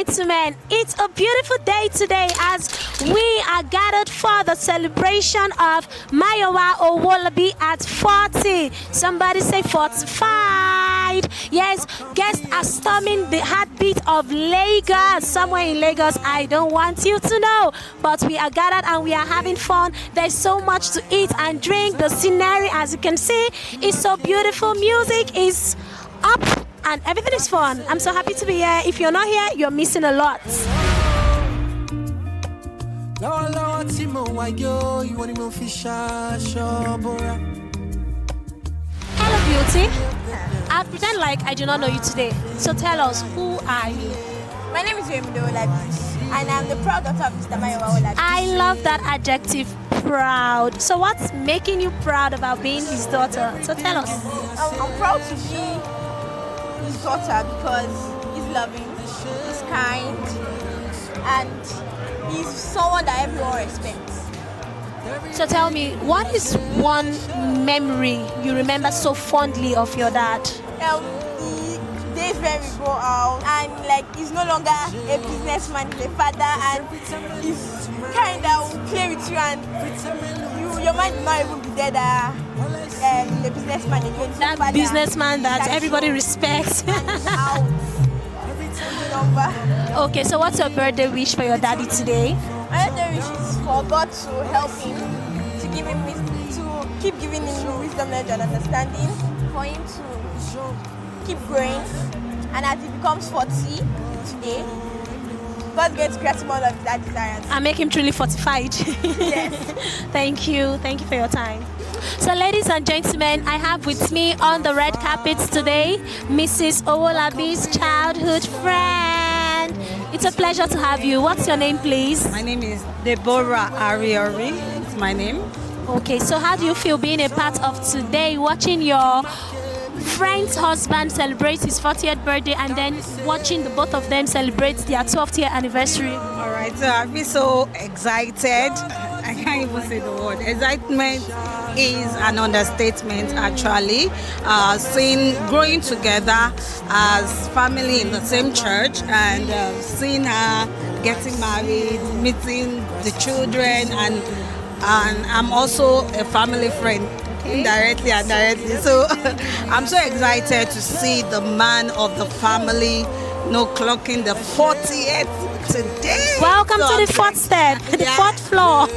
gentlemen, it's a beautiful day today as we are gathered for the celebration of Mayowa Owolabi at 40. Somebody say 45. Yes, guests are storming the heartbeat of Lagos. Somewhere in Lagos, I don't want you to know. But we are gathered and we are having fun. There's so much to eat and drink. The scenery, as you can see, is so beautiful. Music is up and everything is fun. I'm so happy to be here. If you're not here, you're missing a lot. Hello, beauty. I'll pretend like I do not know you today. So tell us, who are you? My name is Mayowa Owolabi, and I'm the proud daughter of Mr. Mayowa Owolabi. I love that adjective, proud. So what's making you proud about being his daughter? So tell us. I'm proud to be his daughter because he's loving, he's kind, and he's someone that everyone respects. So tell me, what is one memory you remember so fondly of your dad? The days when we go out and like he's no longer a businessman, he's a father, and he's kind of will play with you and your mind will not even be there that the businessman again. That father, businessman that everybody respects. Out. Okay, so what's your birthday wish for your daddy today? My birthday wish is for God to help him, to give him to keep giving him wisdom, knowledge, and understanding, for him to keep growing, and as he becomes 40 today, God's going to grant him all of his desires. And make him truly fortified. Yes. Thank you for your time. So ladies and gentlemen, I have with me on the red carpet today, Mrs. Owolabi's childhood friend. It's a pleasure to have you. What's your name, please? My name is Deborah Ariori. It's my name. Okay, so how do you feel being a part of today, watching your friend's husband celebrate his 40th birthday and then watching the both of them celebrate their 12th year anniversary? All right, so I feel so excited. I can't even say the word. Excitement is an understatement, actually. Seeing growing together as family in the same church and seeing her getting married, meeting the children, and I'm also a family friend. Indirectly and directly. So I'm so excited to see the man of the family, clocking the 40th today. Welcome to the fourth step, the fourth floor.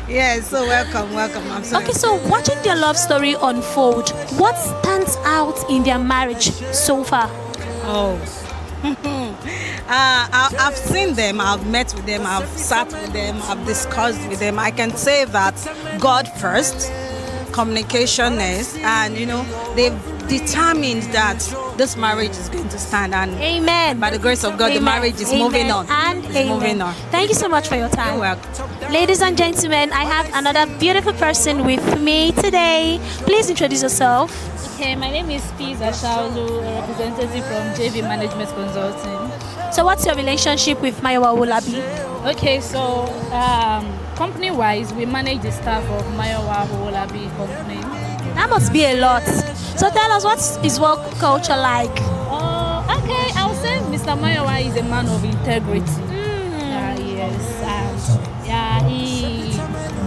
Yeah, so welcome. I'm so excited. So watching their love story unfold, what stands out in their marriage so far? I've seen them, I've met with them, I've sat with them, I've discussed with them. I can say that God first, communication is, and they've determined that this marriage is going to stand, and amen, by the grace of God, the marriage is moving on and moving on. Thank you so much for your time. You're welcome. Ladies and gentlemen, I have another beautiful person with me today. Please introduce yourself. Okay, my name is Peace Ashaolu, a representative from JV Management Consulting. So what's your relationship with Mayowa Owolabi? Okay, so company-wise, we manage the staff of Mayowa Owolabi company. That must be a lot. So tell us, what's his work culture like? Okay, I would say Mr. Mayowa is a man of integrity. Yes, and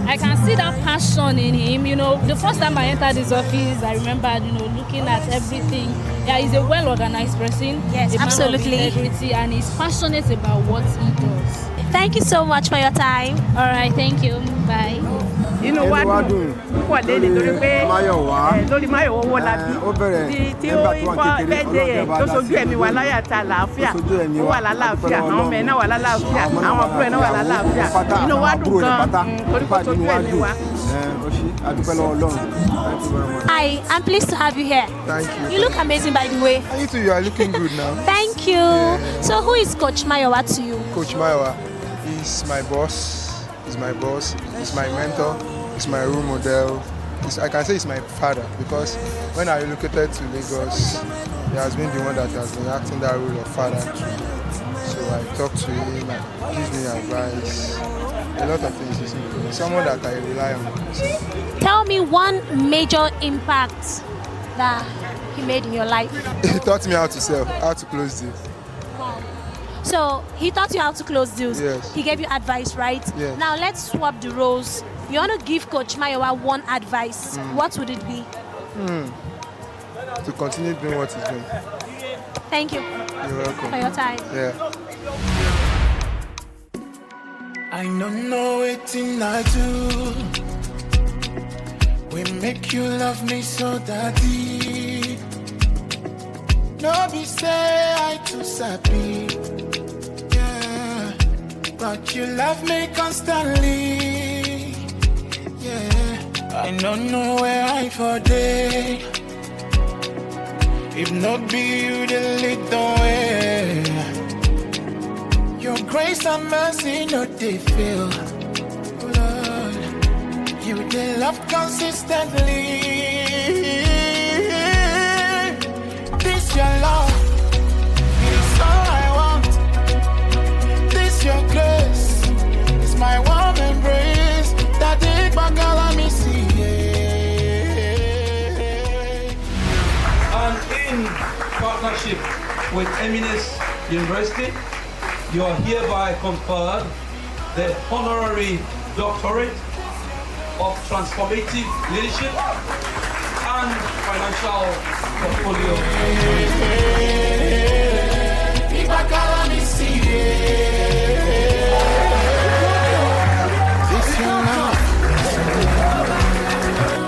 I can see that passion in him. The first time I entered his office, I remember, looking at everything. Yeah, he's a well-organized person. Yes, a absolutely. Man of integrity, and he's passionate about what he does. Thank you so much for your time. All right, thank you. Bye. Mayowa lórí Mayowa Owolabi tí ó kọ́ bẹ́ẹ̀dẹ̀ tó sojú ẹ̀mí wà láyà tá àlàáfíà ó wà lálàáfíà àwọn ọmọ ẹ̀ náà wà lálàáfíà àwọn àbúrò ẹ̀ náà wà lálàáfíà inú wa dùn gan torí kó sojú ẹ̀mí wa. Hi, I'm pleased to have you here. Thank you. You look amazing, by the way. You too, you are looking good now. Thank you. So who is Coach Mayowa to you? Coach Mayowa is my boss. He's my boss. He's my mentor. He's my role model. I can say he's my father because when I relocated to Lagos, he has been the one that has been acting that role of father to me. So I talk to him and he gives me advice. A lot of things. He's someone that I rely on. Tell me one major impact that he made in your life. He taught me how to sell, how to close deals. So he taught you how to close deals. Yes. He gave you advice, right? Yes. Now let's swap the roles. You want to give Coach Mayowa one advice. What would it be? To continue doing what he's doing. Thank you You're welcome. for your time. Yeah. I don't know anything I do. We make you love me so daddy. No be say I too sappy. Yeah. But you love me constantly. Yeah. I don't know where I for day. If not be you, the lead the way. Your grace and mercy, no they feel. Lord, you they love consistently. This your love, it's all I want. This your grace, it's my warm embrace. That dig back all me see. And in partnership with Eminence University, you are hereby conferred the honorary doctorate of transformative leadership and financial portfolio.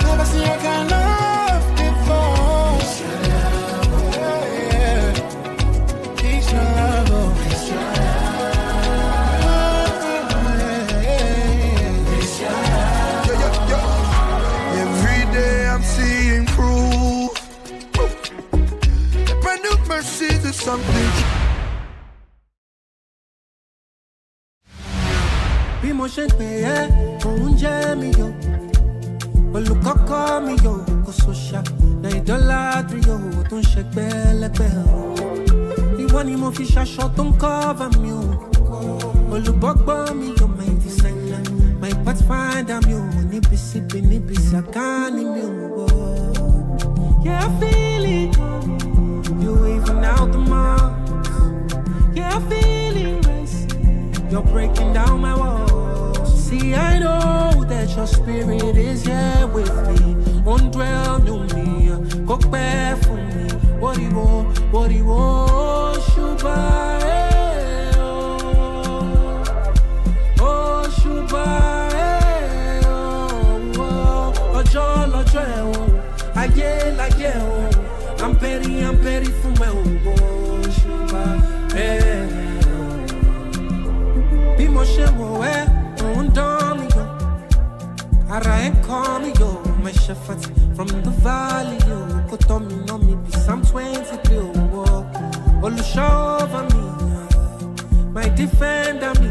Never seen your kind of before. It's your love, it's your love. Every day I'm seeing proof. The brand new mercy to something. Bí mo ṣe ń pè ẹ́, òun jẹ́ mi yó. Olùkọ́kọ́ mi yó, kò sọ́ṣà. Na idolatry yó, tó ń ṣe gbẹ́lẹ́gbẹ́ o. Ìwọ ni mo fi ṣaṣọ tó ń cover mi o. Olùbọ́gbọ́n mi yó, my designer. My pathfinder mi o. Níbi síbi, níbi sàkání mi o. Yeah, I feel it. You even out the marks. Yeah, I feel it. You're breaking down my walls. See, I know that your spirit is here with me. Won't dwell near me. Go back for me. What do you want? Shuba, oh, Shuba, oh, Ojo, I'm petty for my oh, Shuba, Be more sure, on down me, Ara and call me, yo, my shepherd from the valley, yo, Kotomi, no me, be some 23, Olusha over me, my defender me,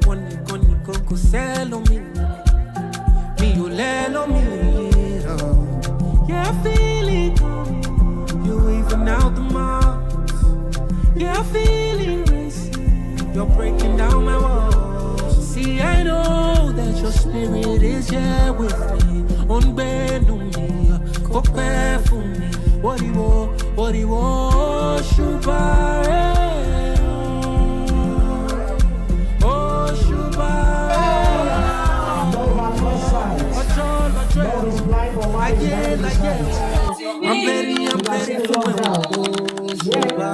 one go sell on me, you lay on me, yeah, I feel it, you even out the marks, yeah, I feel it, you're breaking down my walls. See, I know that your spirit is here with me. Unbend me, go back for me. What do you want? Shuba, oh, Shuba. I'm ready for my Shuba.